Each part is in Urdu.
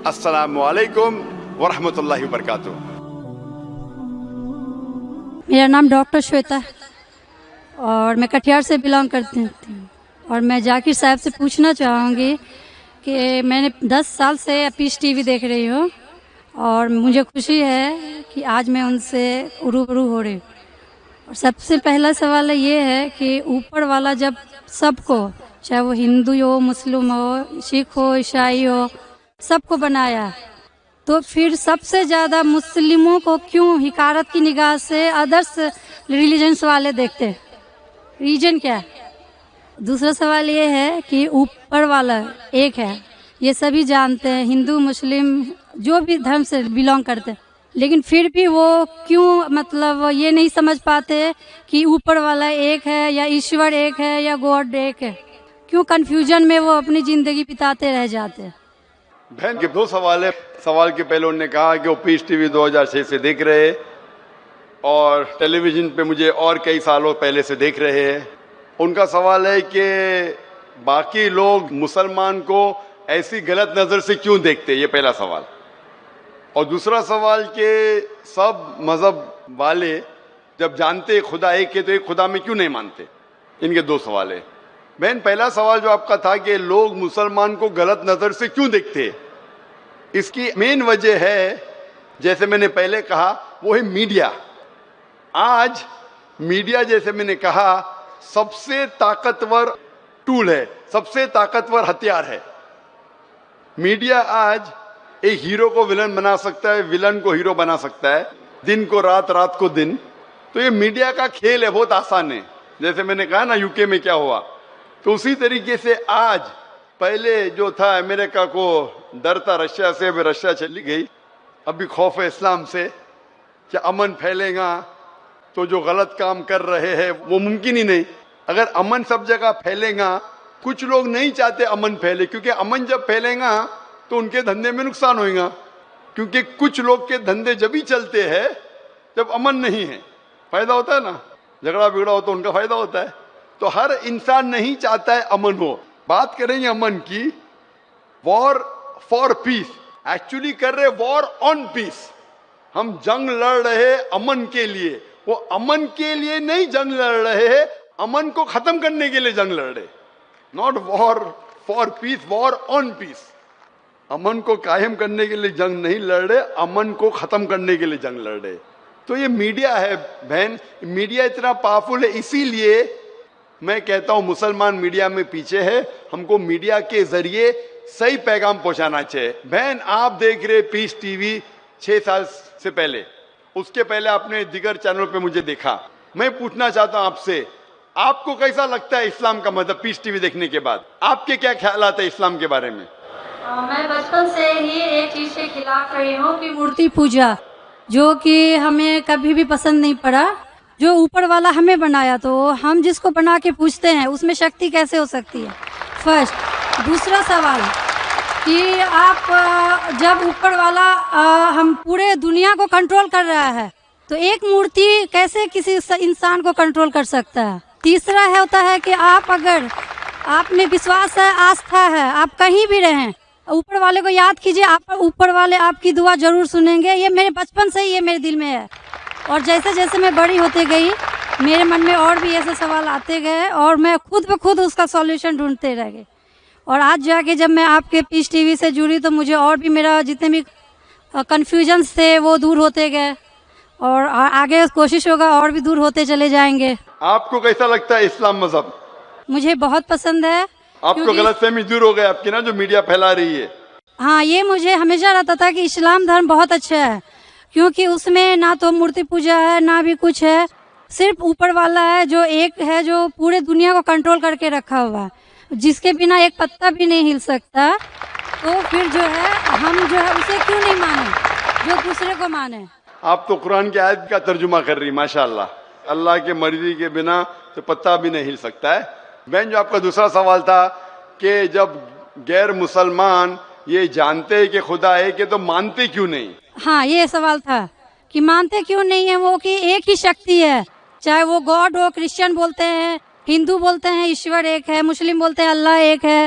السلام علیکم ورحمۃ اللہ وبرکاتہ. میرا نام ڈاکٹر شویتا ہے اور میں کٹیہار سے بلانگ کرتی ہوں. اور میں ذاکر صاحب سے پوچھنا چاہوں گی کہ میں نے 10 سال سے پیس ٹی وی دیکھ رہی ہوں اور مجھے خوشی ہے کہ آج میں ان سے روبرو ہو رہی ہوں. اور سب سے پہلا سوال یہ ہے کہ اوپر والا جب سب کو، چاہے وہ ہندو ہو، مسلم ہو، سکھ ہو، عیسائی ہو، سب کو بنایا، تو پھر سب سے زیادہ مسلموں کو کیوں حقارت کی نگاہ سے ادرس ریلیجنس والے دیکھتے؟ ریجن کیا؟ دوسرا سوال یہ ہے کہ اوپر والا ایک ہے، یہ سبھی جانتے ہیں، ہندو مسلم جو بھی دھرم سے بلانگ کرتے ہیں، لیکن پھر بھی وہ کیوں مطلب یہ نہیں سمجھ پاتے کہ اوپر والا ایک ہے یا ایشور ایک ہے یا گاڈ ایک ہے؟ کیوں کنفیوژن میں وہ اپنی زندگی بتاتے رہ جاتے ہیں؟ بہن کے 2 سوال ہے. سوال کے پہلے انہوں نے کہا کہ وہ پیس ٹی وی 2006 سے دیکھ رہے اور ٹیلی ویژن پہ مجھے اور کئی سالوں پہلے سے دیکھ رہے ہیں. ان کا سوال ہے کہ باقی لوگ مسلمان کو ایسی غلط نظر سے کیوں دیکھتے، یہ پہلا سوال. اور دوسرا سوال کہ سب مذہب والے جب جانتے خدا ایک ہے تو ایک خدا میں کیوں نہیں مانتے. ان کے 2 سوال ہیں. بہن پہلا سوال جو آپ کا تھا کہ لوگ مسلمان کو غلط نظر سے کیوں دیکھتے، اس کی مین وجہ ہے، جیسے میں نے پہلے کہا، وہ ہے میڈیا. آج میڈیا، جیسے میں نے کہا، سب سے طاقتور ٹول ہے، سب سے طاقتور ہتھیار ہے. میڈیا آج ایک ہیرو کو ولن بنا سکتا ہے، ولن کو ہیرو بنا سکتا ہے، دن کو رات، رات کو دن. تو یہ میڈیا کا کھیل ہے، بہت آسان ہے. جیسے میں نے کہا نا یو کے میں کیا ہوا، تو اسی طریقے سے آج پہلے جو تھا امریکہ کو ڈر تھا رشیا سے، ابھی رشیا چلی گئی. ابھی خوف ہے اسلام سے کہ امن پھیلے گا تو جو غلط کام کر رہے ہیں وہ ممکن ہی نہیں. اگر امن سب جگہ پھیلے گا، کچھ لوگ نہیں چاہتے امن پھیلے، کیونکہ امن جب پھیلے گا تو ان کے دھندے میں نقصان ہوئے گا. کیونکہ کچھ لوگ کے دھندے جب ہی چلتے ہیں جب امن نہیں ہے. فائدہ ہوتا ہے نا، جھگڑا بگڑا ہو تو ان کا فائدہ ہوتا ہے. تو ہر انسان نہیں چاہتا ہے امن ہو. بات کریں گے امن کی، وار فار پیس، ایکچولی کر رہے وار آن پیس. ہم جنگ لڑ رہے امن کے لیے، وہ امن کے لیے نہیں جنگ لڑ رہے، امن کو ختم کرنے کے لیے جنگ لڑ رہے. ناٹ وار فار پیس، وار آن پیس. امن کو قائم کرنے کے لیے جنگ نہیں لڑ رہے، امن کو ختم کرنے کے لیے جنگ لڑ رہے. تو یہ میڈیا ہے بہن، میڈیا اتنا پاورفل ہے. اسی لیے میں کہتا ہوں مسلمان میڈیا میں پیچھے ہے. ہم کو میڈیا کے ذریعے صحیح پیغام پہنچانا چاہیے. بہن آپ دیکھ رہے پیس ٹی وی 6 سال سے پہلے، اس کے پہلے آپ نے دیگر چینل پہ مجھے دیکھا. میں پوچھنا چاہتا ہوں آپ سے، آپ کو کیسا لگتا ہے اسلام کا مذہب پیس ٹی وی دیکھنے کے بعد؟ آپ کے کیا خیالات ہیں اسلام کے بارے میں؟ میں بچپن سے ہی ایک چیز کے خلاف رہی ہوں کہ مورتی پوجا، جو کہ ہمیں کبھی بھی پسند نہیں پڑا. جو اوپر والا ہمیں بنایا تو ہم جس کو بنا کے پوچھتے ہیں اس میں شکتی کیسے ہو سکتی ہے؟ فرسٹ. دوسرا سوال کہ آپ جب اوپر والا ہم پورے دنیا کو کنٹرول کر رہا ہے تو ایک مورتی کیسے کسی انسان کو کنٹرول کر سکتا ہے؟ تیسرا ہوتا ہے کہ آپ اگر آپ میں وشواس ہے، آستھا ہے، آپ کہیں بھی رہیں، اوپر والے کو یاد کیجئے، آپ اوپر والے آپ کی دعا ضرور سنیں گے. یہ میرے بچپن سے ہی یہ میرے دل میں ہے. اور جیسے جیسے میں بڑی ہوتے گئی میرے من میں اور بھی ایسے سوال آتے گئے اور میں خود بخود اس کا سولوشن ڈھونڈتے رہ گئی. اور آج جا کے جب میں آپ کے پیس ٹی وی سے جڑی تو مجھے اور بھی میرا جتنے بھی کنفیوژنس تھے وہ دور ہوتے گئے اور آگے کوشش ہوگا اور بھی دور ہوتے چلے جائیں گے. آپ کو کیسا لگتا ہے اسلام مذہب؟ مجھے بہت پسند ہے. آپ کو غلط فہمی دور ہو گئی آپ کی نا، جو میڈیا پھیلا رہی ہے. ہاں، یہ مجھے ہمیشہ رہتا تھا کہ اسلام دھرم بہت اچھا ہے، کیونکہ اس میں نہ تو مورتی پوجا ہے نہ بھی کچھ ہے، صرف اوپر والا ہے جو ایک ہے، جو پورے دنیا کو کنٹرول کر کے رکھا ہوا ہے، جس کے بنا ایک پتا بھی نہیں ہل سکتا. تو پھر جو ہے ہم جو ہے اسے کیوں نہیں مانیں جو دوسرے کو مانے؟ آپ تو قرآن کی آیت کا ترجمہ کر رہی، ماشاءاللہ. اللہ کے مرضی کے بنا تو پتا بھی نہیں ہل سکتا ہے. بہن جو آپ کا دوسرا سوال تھا کہ جب غیر مسلمان یہ جانتے ہیں کہ خدا ایک ہے تو مانتے کیوں نہیں؟ ہاں، یہ سوال تھا کہ مانتے کیوں نہیں ہیں وہ، کہ ایک ہی شکتی ہے، چاہے وہ گاڈ ہو، کرسچن بولتے ہیں، ہندو بولتے ہیں ایشور ایک ہے، مسلم بولتے ہیں اللہ ایک ہے،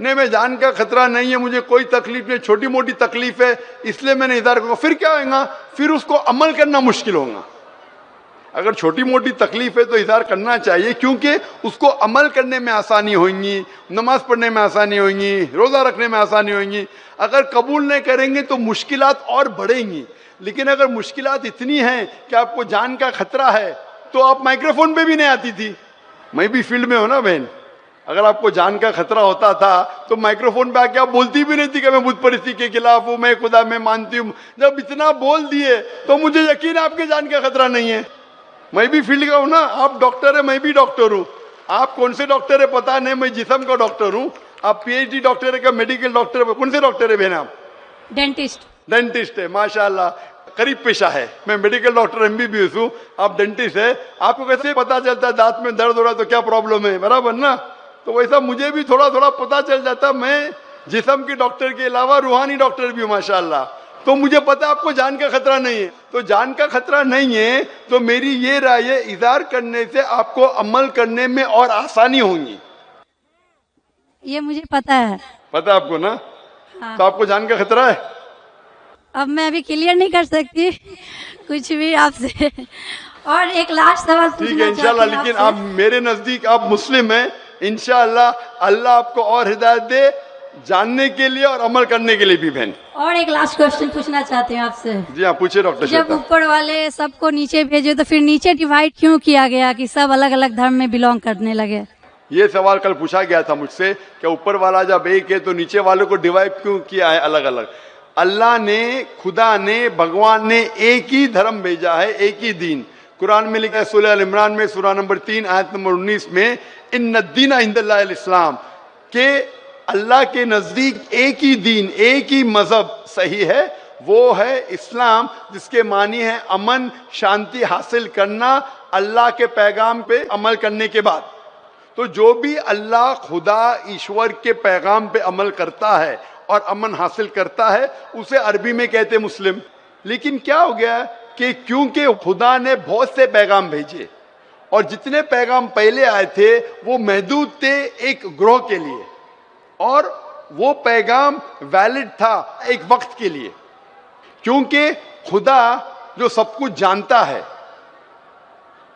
نہیں میں جان کا خطرہ نہیں ہے, مجھے کوئی تکلیف نہیں, چھوٹی موٹی تکلیف ہے اس لیے میں نے اظہار کروں, پھر کیا ہوگا؟ پھر اس کو عمل کرنا مشکل ہوگا. اگر چھوٹی موٹی تکلیف ہے تو اظہار کرنا چاہیے, کیونکہ اس کو عمل کرنے میں آسانی ہوگی, نماز پڑھنے میں آسانی ہوگی, روزہ رکھنے میں آسانی ہوگی. اگر قبول نہیں کریں گے تو مشکلات اور بڑھیں گی. لیکن اگر مشکلات اتنی ہیں کہ آپ کو جان کا خطرہ ہے تو آپ مائکروفون پہ بھی نہیں آتی تھی. میں بھی فیلڈ میں ہوں نا بہن, اگر آپ کو جان کا خطرہ ہوتا تھا تو مائکروفون پہ آ کے آپ بولتی بھی نہیں تھی کہ میں بت پرستی کے خلاف ہوں, میں خدا میں مانتی ہوں. جب اتنا بول دیے تو مجھے یقین ہے آپ کے جان کا خطرہ نہیں ہے. میں بھی فیلڈ کا ہوں نا, آپ ڈاکٹر ہے, میں بھی ڈاکٹر ہوں. آپ کون سے ڈاکٹر ہے پتا نہیں, میں جسم کا ڈاکٹر ہوں. آپ پی ایچ ڈی ڈاکٹر ہے کہ میڈیکل ڈاکٹر ہے؟ کون سے ڈاکٹر ہے بہن آپ؟ ڈینٹسٹ. ڈینٹسٹ ہے, ماشاء اللہ, قریب پیشہ ہے. میں medical doctor M B B S ہوں, آپ ڈینٹسٹ ہے. آپ کو کیسے پتا چلتا ہے دانت میں درد ہو رہا ہے تو کیا پرابلم ہے, برابر نا؟ تو ویسا مجھے بھی تھوڑا تھوڑا پتا چل جاتا. میں جسم کے ڈاکٹر کے علاوہ روحانی ڈاکٹر بھی ہوں ماشاء اللہ. تو مجھے پتا آپ کو جان کا خطرہ نہیں ہے. تو جان کا خطرہ نہیں ہے تو میری یہ رائے ہے, اظہار کرنے سے آپ کو عمل کرنے میں اور آسانی ہوگی. یہ مجھے پتا ہے. پتا آپ کو نا؟ ہاں. تو آپ کو جان کا خطرہ ہے؟ اب میں ابھی کلیئر نہیں کر سکتی کچھ بھی آپ سے. اور ایک لاسٹ سوال ٹھیک ہے پوچھنا انشاءاللہ, چاہتی ہوں لیکن آپ آپ میرے نزدیک آپ مسلم ہیں. انشاءاللہ اللہ آپ کو اور ہدایت دے جاننے کے لیے اور عمل کرنے کے لیے بھی بہن. اور ایک لاسٹ کوشچن پوچھنا چاہتے ہیں آپ سے. جی ہاں پوچھے ڈاکٹر جب شیتا. اوپر والے سب کو نیچے بھیجے تو پھر نیچے ڈیوائڈ کیوں کیا گیا کہ سب الگ الگ دھرم میں بلونگ کرنے لگے؟ یہ سوال کل پوچھا گیا تھا مجھ سے کہ اوپر والا جب ایک ہے تو نیچے والوں کو ڈیوائڈ کیوں کیا ہے الگ الگ؟ اللہ نے, خدا نے, بھگوان نے ایک ہی دھرم بھیجا ہے, ایک ہی دین. قرآن میں لکھا ہے سورہ ال عمران میں سورہ نمبر 3 آیت نمبر 19 میں, ان الدین عند اللہ الاسلام, کہ اللہ کے نزدیک ایک ہی دین, ایک ہی مذہب صحیح ہے, وہ ہے اسلام, جس کے معنی ہے امن شانتی حاصل کرنا اللہ کے پیغام پہ عمل کرنے کے بعد. تو جو بھی اللہ خدا ایشور کے پیغام پہ عمل کرتا ہے اور امن حاصل کرتا ہے اسے عربی میں کہتے مسلم. لیکن کیا ہو گیا کہ کیونکہ خدا نے بہت سے پیغام بھیجے اور جتنے پیغام پہلے آئے تھے وہ محدود تھے ایک گروہ کے لیے, اور وہ پیغام ویلڈ تھا ایک وقت کے لیے, کیونکہ خدا جو سب کچھ جانتا ہے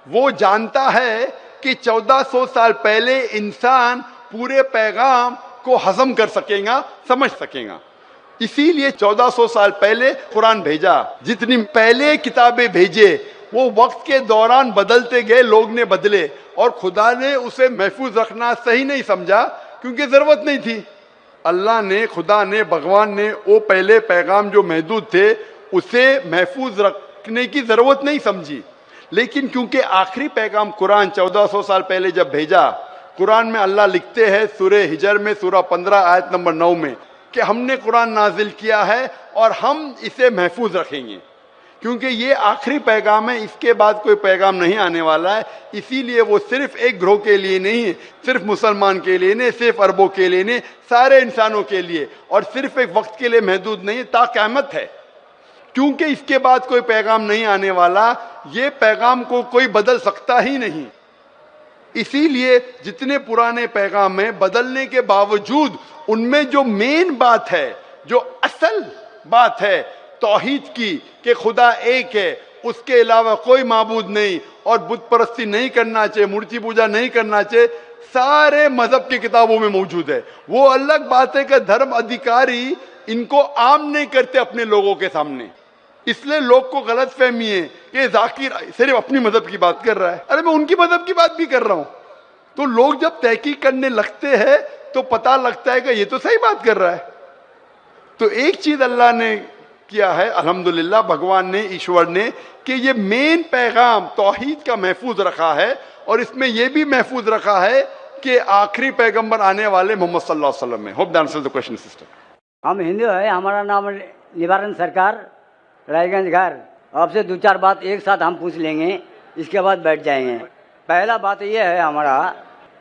وہ جانتا ہے کہ 1400 سال پہلے انسان پورے پیغام کو ہضم کر سکے گا, سمجھ سکے گا. اسی لیے 1400 سال پہلے قرآن بھیجا. جتنی پہلے کتابیں بھیجے وہ وقت کے دوران بدلتے گئے, لوگ نے بدلے, اور خدا نے اسے محفوظ رکھنا صحیح نہیں سمجھا کیونکہ ضرورت نہیں تھی. اللہ نے, خدا نے, بھگوان نے وہ پہلے پیغام جو محدود تھے اسے محفوظ رکھنے کی ضرورت نہیں سمجھی. لیکن کیونکہ آخری پیغام قرآن 1400 سال پہلے جب بھیجا, قرآن میں اللہ لکھتے ہیں سورہ ہجر میں سورہ 15 آیت نمبر 9 میں کہ ہم نے قرآن نازل کیا ہے اور ہم اسے محفوظ رکھیں گے, کیونکہ یہ آخری پیغام ہے, اس کے بعد کوئی پیغام نہیں آنے والا ہے. اسی لیے وہ صرف ایک گروہ کے لیے نہیں ہے, صرف مسلمان کے لیے نہیں, صرف عربوں کے لیے نہیں, سارے انسانوں کے لیے, اور صرف ایک وقت کے لیے محدود نہیں, تا قیامت ہے. کیونکہ اس کے بعد کوئی پیغام نہیں آنے والا, یہ پیغام کو کوئی بدل سکتا ہی نہیں. اسی لیے جتنے پرانے پیغام ہیں بدلنے کے باوجود ان میں جو مین بات ہے, جو اصل بات ہے توحید کی کہ خدا ایک ہے, اس کے علاوہ کوئی معبود نہیں, اور بت پرستی نہیں کرنا چاہیے, مورتی پوجا نہیں کرنا چاہیے, سارے مذہب کی کتابوں میں موجود ہے. وہ الگ بات ہے کہ دھرم ادھیکاری ان کو عام نہیں کرتے اپنے لوگوں کے سامنے, اس لیے لوگ کو غلط فہمی ہے کہ ذاکر صرف اپنی مذہب کی بات کر رہا ہے. ارے میں ان کی مذہب کی بات بھی کر رہا ہوں. تو لوگ جب تحقیق کرنے لگتے ہیں تو پتہ لگتا ہے کہ یہ تو صحیح بات کر رہا ہے. تو ایک چیز اللہ نے کیا ہے الحمدللہ, بھگوان نے, ایشور نے, کہ یہ مین پیغام توحید کا محفوظ رکھا ہے, اور اس میں یہ بھی محفوظ رکھا ہے کہ آخری پیغمبر آنے والے محمد صلی اللہ علیہ وسلم ہے. Hope that answers the question sister. ہم ہندو ہیں, ہمارا نام نوارن سرکار, رائے گنج گھر. آپ سے 2-4 بات ایک ساتھ ہم پوچھ لیں گے, اس کے بعد بیٹھ جائیں گے. پہلا بات یہ ہے ہمارا,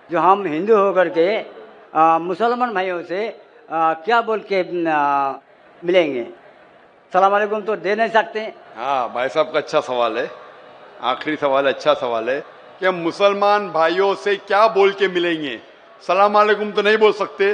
جو ہم ہندو ہو کر کے مسلمان بھائیوں سے کیا بول کے ملیں گے؟ السلام علیکم تو دے نہیں سکتے. ہاں بھائی صاحب کا اچھا سوال ہے, آخری سوال ہے, اچھا سوال ہے کہ ہم مسلمان بھائیوں سے کیا بول کے ملیں گے. سلام علیکم تو نہیں بول سکتے,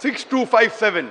6257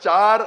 4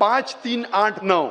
5389,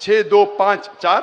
6254,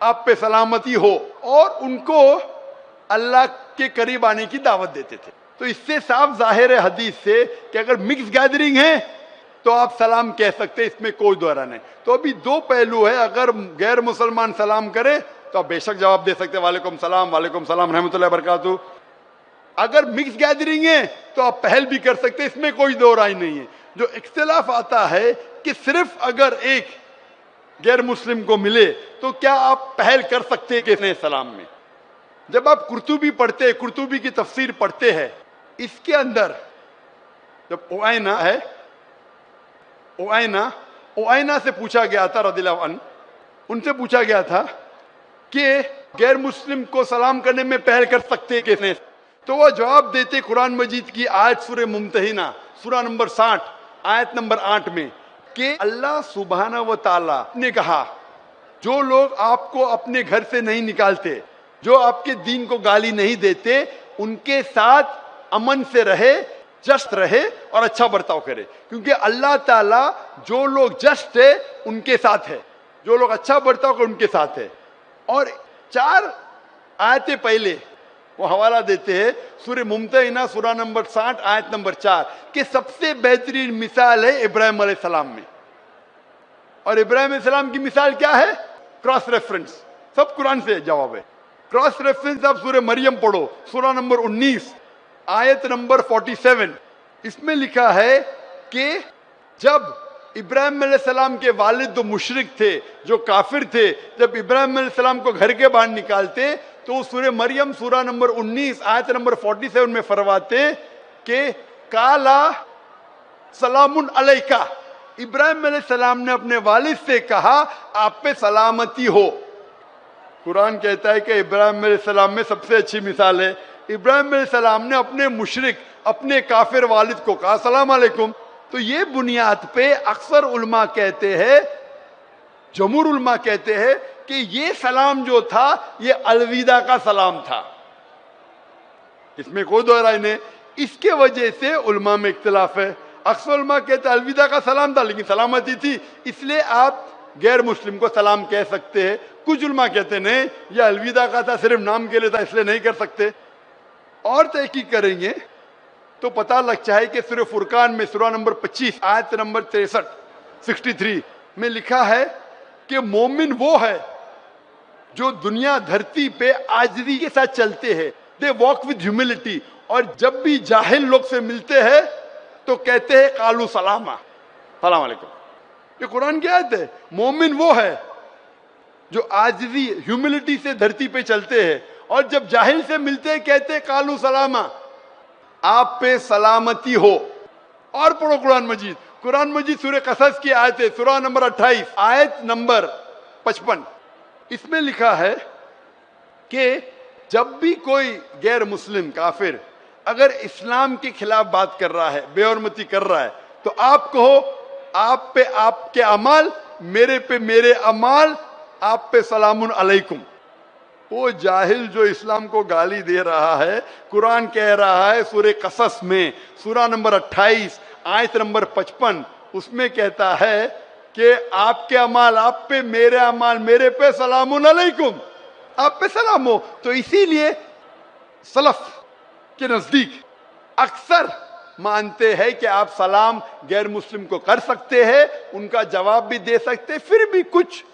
آپ پہ سلامتی ہو، اور ان کو اللہ کے قریب آنے کی دعوت دیتے تھے۔ تو اس سے صاف ظاہر ہے حدیث سے کہ اگر مکس گیدرنگ ہے تو آپ سلام کہہ سکتے، اس میں کوئی دو رائے نہیں۔ تو ابھی دو پہلو ہے، اگر غیر مسلمان سلام کرے تو آپ بے شک جواب دے سکتے وعلیکم السلام، وعلیکم السلام رحمۃ اللہ وبرکاتہ۔ اگر مکس گیدرنگ ہے تو آپ پہل بھی کر سکتے، اس میں کوئی دو رائے نہیں ہے۔ جو اختلاف آتا ہے کہ صرف اگر ایک غیر مسلم کو ملے تو کیا آپ پہل کر سکتے کہ سلام میں؟ جب آپ قرطبی پڑھتے ہیں، قرطبی کی تفسیر پڑھتے ہیں، اس کے اندر جب اوائنا سے پوچھا گیا تھا رضی اللہ عنہ، ان سے پوچھا گیا تھا کہ غیر مسلم کو سلام کرنے میں پہل کر سکتے کیسے؟ تو وہ جواب دیتے قرآن مجید کی آیت سورہ ممتحنہ سورہ نمبر 60 آیت نمبر 8 میں کہ اللہ سبحانہ و تعالی نے کہا جو لوگ آپ کو اپنے گھر سے نہیں نکالتے، جو آپ کے دین کو گالی نہیں دیتے، ان کے ساتھ امن سے رہے، جسٹ رہے اور اچھا برتاؤ کرے، کیونکہ اللہ تعالیٰ جو لوگ جسٹ ہے ان کے ساتھ ہے، جو لوگ اچھا برتاؤ کرے ان کے ساتھ ہے۔ اور 4 آیتیں پہلے وہ حوالہ دیتے ہیں سورہ ممتحنہ سورہ نمبر 60 آیت نمبر 4 کہ سب سے بہترین مثال ہے ابراہیم علیہ السلام میں۔ اور ابراہیم علیہ السلام کی مثال کیا ہے؟ کراس ریفرنس، سب قرآن سے جواب ہے۔ کراس ریفرنس آپ سورہ مریم پڑھو سورہ نمبر 19 آیت نمبر 47، اس میں لکھا ہے کہ جب ابراہیم علیہ السلام کے والد جو مشرک تھے، جو کافر تھے، جب ابراہیم علیہ السلام کو گھر کے باہر نکالتے تو سورہ مریم سورہ نمبر 19 آیت نمبر 47 میں فرماتے کہ کالا سلام علیکہ، ابراہیم علیہ السلام نے اپنے والد سے کہا آپ پہ سلامتی ہو۔ قرآن کہتا ہے کہ ابراہیم علیہ السلام میں سب سے اچھی مثال ہے، ابراہیم علیہ السلام نے اپنے مشرک، اپنے کافر والد کو کہا السلام علیکم۔ تو یہ بنیاد پہ اکثر علماء کہتے ہیں، جمہور علماء کہتے ہیں کہ یہ سلام جو تھا یہ الوداع کا سلام تھا، اس میں کوئی دو رائے نہیں۔ اس کے وجہ سے علماء میں اختلاف ہے، اکثر علماء کہتے ہیں الوداع کا سلام تھا لیکن سلامتی تھی، اس لیے آپ غیر مسلم کو سلام کہہ سکتے ہیں۔ کچھ علماء کہتے ہیں نہیں یہ الوداع کا تھا، صرف نام کے لیے تھا اس لیے نہیں کر سکتے۔ اور تحقیق کریں گے تو پتہ لگ جائے کہ سورہ فرقان میں سورہ نمبر 25 آیت نمبر 63 میں لکھا ہے کہ مومن وہ ہے جو دنیا دھرتی پہ عاجزی کے ساتھ چلتے ہیں، دے واک ود ہیوملٹی، اور جب بھی جاہل لوگ سے ملتے ہیں تو کہتے ہیں قالو سلاما، سلام علیکم۔ یہ قرآن کی آیت ہے، مومن وہ ہے جو عاجزی ہیوملٹی سے دھرتی پہ چلتے ہیں اور جب جاہل سے ملتے ہیں کہتے ہیں قالو سلاما، آپ پہ سلامتی ہو۔ اور پڑھو قرآن مجید سورہ قصص کی آیت ہے سورہ نمبر 28 آیت نمبر 55، اس میں لکھا ہے کہ جب بھی کوئی غیر مسلم کافر اگر اسلام کے خلاف بات کر رہا ہے، بے حرمتی کر رہا ہے، تو آپ کہو آپ پہ آپ کے اعمال، میرے پہ میرے اعمال، آپ پہ سلام علیکم۔ وہ جاہل جو اسلام کو گالی دے رہا ہے، قرآن کہہ رہا ہے سورہ قصص میں سورہ نمبر 28 آیت نمبر 55، اس میں کہتا ہے کہ آپ کے اعمال آپ پہ، میرے اعمال میرے پہ، سلام علیکم، آپ پہ سلام ہو۔ تو اسی لیے سلف کے نزدیک اکثر مانتے ہیں کہ آپ سلام غیر مسلم کو کر سکتے ہیں، ان کا جواب بھی دے سکتے۔ پھر بھی کچھ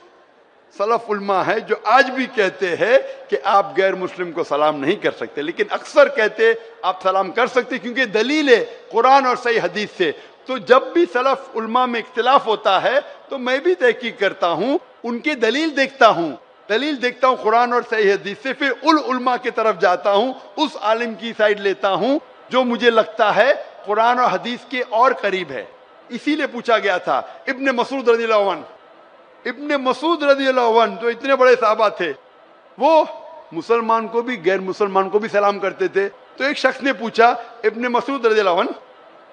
سلف علماء ہے جو آج بھی کہتے ہیں کہ آپ غیر مسلم کو سلام نہیں کر سکتے، لیکن اکثر کہتے آپ سلام کر سکتے کیونکہ دلیل ہے قرآن اور صحیح حدیث سے۔ تو جب بھی سلف علماء میں اختلاف ہوتا ہے تو میں بھی تحقیق کرتا ہوں، ان کے دلیل دیکھتا ہوں قرآن اور صحیح حدیث سے، پھر علماء کی طرف جاتا ہوں، اس عالم کی سائڈ لیتا ہوں جو مجھے لگتا ہے قرآن اور حدیث کے اور قریب ہے۔ اسی لیے پوچھا گیا تھا ابن مسعود رضی اللہ عنہ جو اتنے بڑے صحابہ تھے، وہ مسلمان کو بھی غیر مسلمان کو بھی سلام کرتے تھے۔ تو ایک شخص نے پوچھا ابن مسعود رضی اللہ عنہ،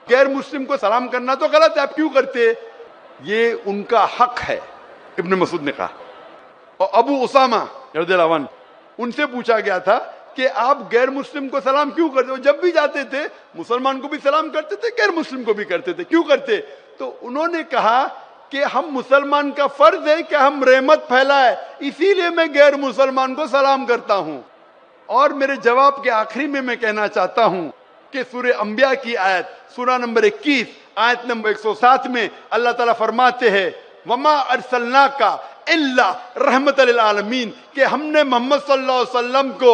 غیر مسلم کو سلام کرنا تو غلط ہے، آپ کیوں کرتے؟ یہ ان کا حق ہے، ابن مسعود نے کہا۔ اور ابو اسامہ رضی اللہ عنہ، ان سے پوچھا گیا تھا کہ آپ غیر مسلم کو سلام کیوں کرتے ہو؟ جب بھی جاتے تھے مسلمان کو بھی سلام کرتے تھے، غیر مسلم کو بھی کرتے تھے، کیوں کرتے؟ تو انہوں نے کہا کہ ہم مسلمان کا فرض ہے کہ ہم رحمت پھیلائے، اسی لیے میں غیر مسلمان کو سلام کرتا ہوں۔ اور میرے جواب کے آخری میں کہنا چاہتا ہوں کہ سورہ انبیاء کی آیت سورہ نمبر 21 آیت نمبر 107 میں اللہ تعالیٰ فرماتے ہیں وَمَا أَرْسَلْنَاكَ إِلَّا رَحْمَةً لِلْعَالَمِينَ، کہ ہم نے محمد صلی اللہ علیہ وسلم کو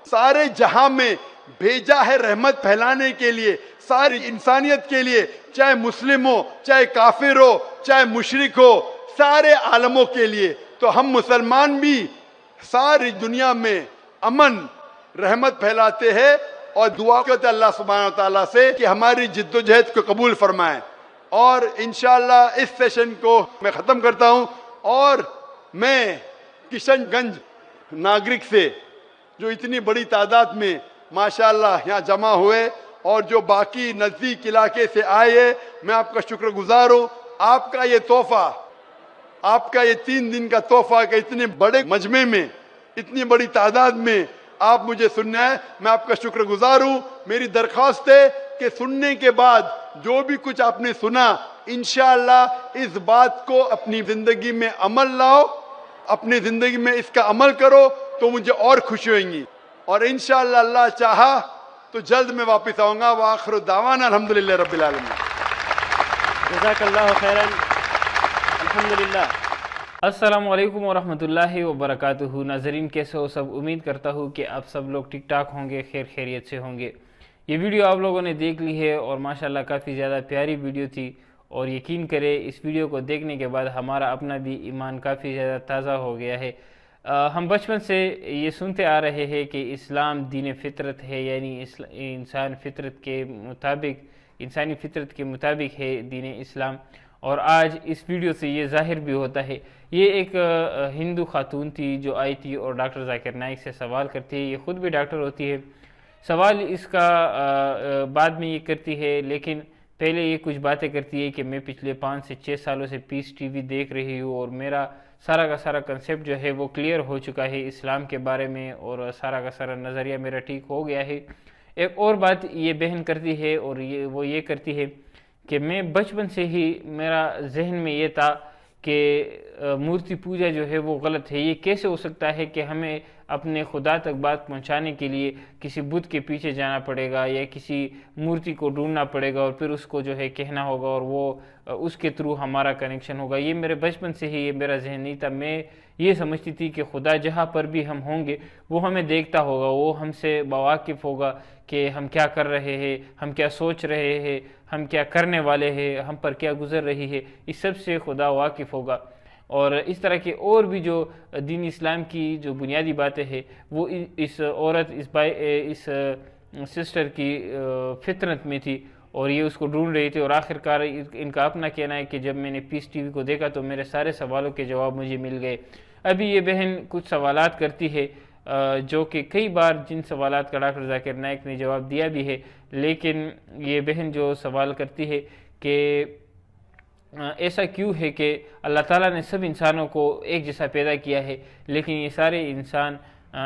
سارے جہاں میں بھیجا ہے رحمت پھیلانے کے لیے، ساری انسانیت کے لیے، چاہے مسلم ہو، چاہے کافر ہو، چاہے مشرک ہو، سارے عالموں کے لیے۔ تو ہم مسلمان بھی ساری دنیا میں امن رحمت پھیلاتے ہیں اور دعا کرتے اللہ سبحانہ وتعالیٰ سے کہ ہماری جد و جہد کو قبول فرمائیں۔ اور انشاءاللہ اس سیشن کو میں ختم کرتا ہوں، اور میں کشن گنج ناگرک سے جو اتنی بڑی تعداد میں ماشاءاللہ یہاں جمع ہوئے اور جو باقی نزدیک علاقے سے آئے، میں آپ کا شکر گزار ہوں۔ آپ کا یہ تحفہ، آپ کا یہ 3 دن کا تحفہ کہ اتنے بڑے مجمع میں اتنی بڑی تعداد میں آپ مجھے سننا ہے، میں آپ کا شکر گزار ہوں۔ میری درخواست ہے کہ سننے کے بعد جو بھی کچھ آپ نے سنا، انشاءاللہ اس بات کو اپنی زندگی میں عمل لاؤ، اپنی زندگی میں اس کا عمل کرو تو مجھے اور خوشی ہوئیں گی، اور انشاءاللہ اللہ چاہا تو جلد میں واپس آؤں گا۔ وآخر دعوانا الحمدللہ رب العالمین۔ جزاک اللہ خیراً، الحمدللہ۔ السلام علیکم ورحمۃ اللہ وبرکاتہ۔ ناظرین کیسے ہو سب؟ امید کرتا ہوں کہ آپ سب لوگ ٹھیک ٹھاک ہوں گے، خیر خیریت سے ہوں گے۔ یہ ویڈیو آپ لوگوں نے دیکھ لی ہے اور ماشاءاللہ کافی زیادہ پیاری ویڈیو تھی، اور یقین کرے اس ویڈیو کو دیکھنے کے بعد ہمارا اپنا بھی ایمان کافی زیادہ تازہ ہو گیا ہے۔ ہم بچپن سے یہ سنتے آ رہے ہیں کہ اسلام دین فطرت ہے، یعنی انسانی فطرت کے مطابق ہے دین اسلام، اور آج اس ویڈیو سے یہ ظاہر بھی ہوتا ہے۔ یہ ایک ہندو خاتون تھی جو آئی تھی اور ڈاکٹر ذاکر نائک سے سوال کرتی ہے۔ یہ خود بھی ڈاکٹر ہوتی ہے۔ سوال اس کا بعد میں یہ کرتی ہے، لیکن پہلے یہ کچھ باتیں کرتی ہے کہ میں پچھلے 5 سے 6 سالوں سے پیس ٹی وی دیکھ رہی ہوں، اور میرا سارا کا سارا کنسیپٹ جو ہے وہ کلیئر ہو چکا ہے اسلام کے بارے میں، اور سارا کا سارا نظریہ میرا ٹھیک ہو گیا ہے۔ ایک اور بات یہ بہن کرتی ہے، اور وہ یہ کرتی ہے کہ میں بچپن سے ہی میرا ذہن میں یہ تھا کہ مورتی پوجا جو ہے وہ غلط ہے۔ یہ کیسے ہو سکتا ہے کہ ہمیں اپنے خدا تک بات پہنچانے کے لیے کسی بت کے پیچھے جانا پڑے گا یا کسی مورتی کو ڈھونڈنا پڑے گا اور پھر اس کو جو ہے کہنا ہوگا اور وہ اس کے تھرو ہمارا کنیکشن ہوگا۔ یہ میرے بچپن سے ہی یہ میرا ذہن نہیں تھا۔ میں یہ سمجھتی تھی کہ خدا جہاں پر بھی ہم ہوں گے وہ ہمیں دیکھتا ہوگا، وہ ہم سے باواقف ہوگا کہ ہم کیا کر رہے ہیں، ہم کیا سوچ رہے ہیں، ہم کیا کرنے والے ہیں، ہم پر کیا گزر رہی ہے، اس سب سے خدا واقف ہوگا۔ اور اس طرح کے اور بھی جو دین اسلام کی جو بنیادی باتیں ہیں وہ اس عورت اس سسٹر کی فطرت میں تھی، اور یہ اس کو ڈھونڈ رہی تھی، اور آخر کار ان کا اپنا کہنا ہے کہ جب میں نے پیس ٹی وی کو دیکھا تو میرے سارے سوالوں کے جواب مجھے مل گئے۔ ابھی یہ بہن کچھ سوالات کرتی ہے جو کہ کئی بار جن سوالات کا ڈاکٹر ذاکر نائک نے جواب دیا بھی ہے، لیکن یہ بہن جو سوال کرتی ہے کہ ایسا کیوں ہے کہ اللہ تعالیٰ نے سب انسانوں کو ایک جیسا پیدا کیا ہے، لیکن یہ سارے انسان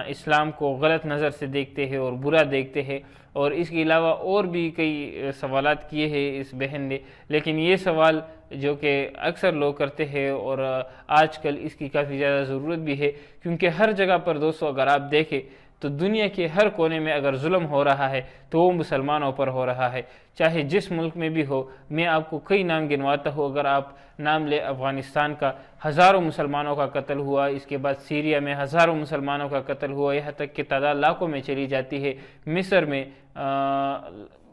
اسلام کو غلط نظر سے دیکھتے ہیں اور برا دیکھتے ہیں، اور اس کے علاوہ اور بھی کئی سوالات کیے ہیں اس بہن نے۔ لیکن یہ سوال جو کہ اکثر لوگ کرتے ہیں اور آج کل اس کی کافی زیادہ ضرورت بھی ہے، کیونکہ ہر جگہ پر دوستو اگر آپ دیکھیں تو دنیا کے ہر کونے میں اگر ظلم ہو رہا ہے تو وہ مسلمانوں پر ہو رہا ہے، چاہے جس ملک میں بھی ہو۔ میں آپ کو کئی نام گنواتا ہوں، اگر آپ نام لے افغانستان کا، ہزاروں مسلمانوں کا قتل ہوا، اس کے بعد سیریا میں ہزاروں مسلمانوں کا قتل ہوا، یہاں تک کہ تعداد لاکھوں میں چلی جاتی ہے۔ مصر میں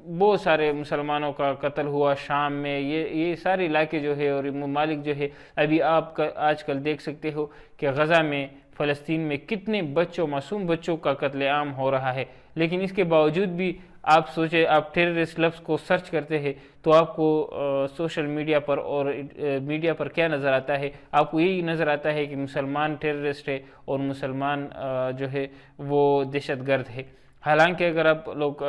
بہت سارے مسلمانوں کا قتل ہوا، شام میں، یہ سارے علاقے جو ہے اور ممالک جو ہے، ابھی آپ آج کل دیکھ سکتے ہو کہ غزہ میں، فلسطین میں کتنے بچوں، معصوم بچوں کا قتل عام ہو رہا ہے۔ لیکن اس کے باوجود بھی آپ سوچیں، آپ ٹیررسٹ لفظ کو سرچ کرتے ہیں تو آپ کو سوشل میڈیا پر اور میڈیا پر کیا نظر آتا ہے؟ آپ کو یہی نظر آتا ہے کہ مسلمان ٹیررسٹ ہے اور مسلمان جو ہے وہ دہشت گرد ہے۔ حالانکہ اگر آپ لوگ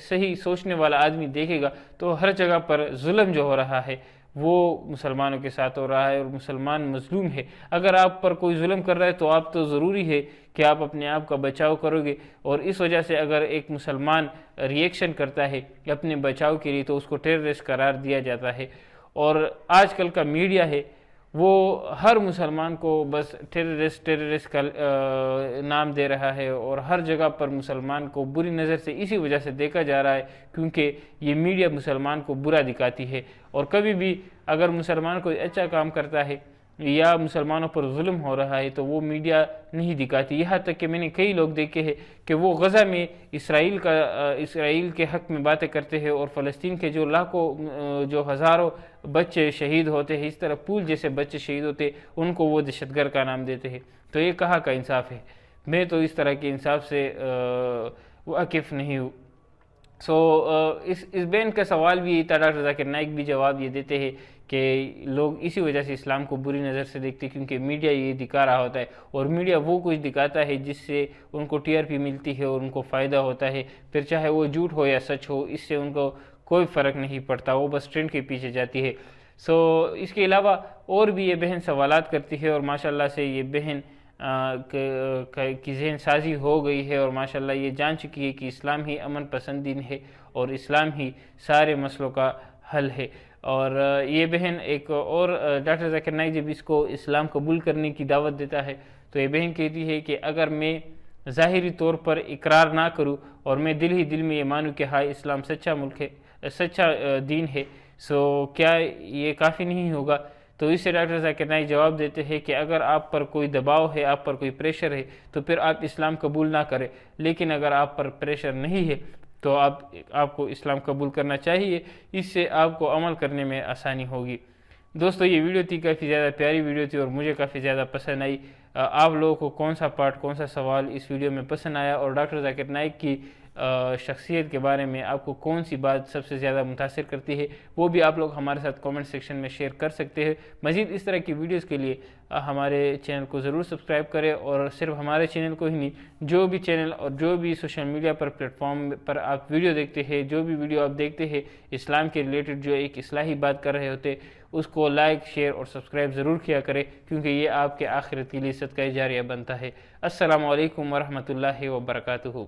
صحیح سوچنے والا آدمی دیکھے گا تو ہر جگہ پر ظلم جو ہو رہا ہے وہ مسلمانوں کے ساتھ ہو رہا ہے اور مسلمان مظلوم ہے۔ اگر آپ پر کوئی ظلم کر رہا ہے تو آپ تو ضروری ہے کہ آپ اپنے آپ کا بچاؤ کرو گے، اور اس وجہ سے اگر ایک مسلمان ری ایکشن کرتا ہے اپنے بچاؤ کے لیے تو اس کو ٹیررسٹ قرار دیا جاتا ہے۔ اور آج کل کا میڈیا ہے وہ ہر مسلمان کو بس ٹیررسٹ کا نام دے رہا ہے، اور ہر جگہ پر مسلمان کو بری نظر سے اسی وجہ سے دیکھا جا رہا ہے کیونکہ یہ میڈیا مسلمان کو برا دکھاتی ہے، اور کبھی بھی اگر مسلمان کوئی اچھا کام کرتا ہے یا مسلمانوں پر ظلم ہو رہا ہے تو وہ میڈیا نہیں دکھاتی۔ یہاں تک کہ میں نے کئی لوگ دیکھے ہیں کہ وہ غزہ میں اسرائیل کے حق میں باتیں کرتے ہیں، اور فلسطین کے جو لاکھوں جو ہزاروں بچے شہید ہوتے ہیں، اس طرح پول جیسے بچے شہید ہوتے ہیں، ان کو وہ دہشت گرد کا نام دیتے ہیں۔ تو یہ کہاں کا انصاف ہے؟ میں تو اس طرح کے انصاف سے واقف نہیں ہوں۔ اس بین کا سوال بھی تھا، ڈاکٹر ذاکر نائک بھی جواب یہ دیتے ہیں کہ لوگ اسی وجہ سے اسلام کو بری نظر سے دیکھتے کیونکہ میڈیا یہ دکھا رہا ہوتا ہے، اور میڈیا وہ کچھ دکھاتا ہے جس سے ان کو ٹی آر پی ملتی ہے اور ان کو فائدہ ہوتا ہے، پھر چاہے وہ جھوٹ ہو یا سچ ہو، اس سے ان کو کوئی فرق نہیں پڑتا، وہ بس ٹرینڈ کے پیچھے جاتی ہے۔ اس کے علاوہ اور بھی یہ بہن سوالات کرتی ہے، اور ماشاءاللہ سے یہ بہن کی ذہن سازی ہو گئی ہے، اور ماشاءاللہ یہ جان چکی ہے کہ اسلام ہی امن پسند دین ہے اور اسلام ہی سارے مسئلوں کا حل ہے۔ اور یہ بہن ایک اور ڈاکٹر ذاکر نائک جب اس کو اسلام قبول کرنے کی دعوت دیتا ہے تو یہ بہن کہتی ہے کہ اگر میں ظاہری طور پر اقرار نہ کروں اور میں دل ہی دل میں یہ مانوں کہ ہاں اسلام سچا ملک ہے، سچا دین ہے، کیا یہ کافی نہیں ہوگا؟ تو اس سے ڈاکٹر ذاکر نائک جواب دیتے ہیں کہ اگر آپ پر کوئی دباؤ ہے، آپ پر کوئی پریشر ہے تو پھر آپ اسلام قبول نہ کریں، لیکن اگر آپ پر پریشر نہیں ہے تو آپ کو اسلام قبول کرنا چاہیے، اس سے آپ کو عمل کرنے میں آسانی ہوگی۔ دوستو یہ ویڈیو تھی کافی زیادہ پیاری ویڈیو تھی اور مجھے کافی زیادہ پسند آئی۔ آپ لوگوں کو کون سا پارٹ، کون سا سوال اس ویڈیو میں پسند آیا، اور ڈاکٹر ذاکر نائک کی شخصیت کے بارے میں آپ کو کون سی بات سب سے زیادہ متاثر کرتی ہے، وہ بھی آپ لوگ ہمارے ساتھ کامنٹ سیکشن میں شیئر کر سکتے ہیں۔ مزید اس طرح کی ویڈیوز کے لیے ہمارے چینل کو ضرور سبسکرائب کریں، اور صرف ہمارے چینل کو ہی نہیں، جو بھی چینل اور جو بھی سوشل میڈیا پر پلیٹ فارم پر آپ ویڈیو دیکھتے ہیں، جو بھی ویڈیو آپ دیکھتے ہیں اسلام کے ریلیٹڈ جو ایک اصلاحی بات کر رہے ہوتے، اس کو لائک، شیئر اور سبسکرائب ضرور کیا کریں، کیونکہ یہ آپ کے آخرت کے لیے صدقہ جاریہ بنتا ہے۔ السلام علیکم ورحمۃ اللہ وبرکاتہ۔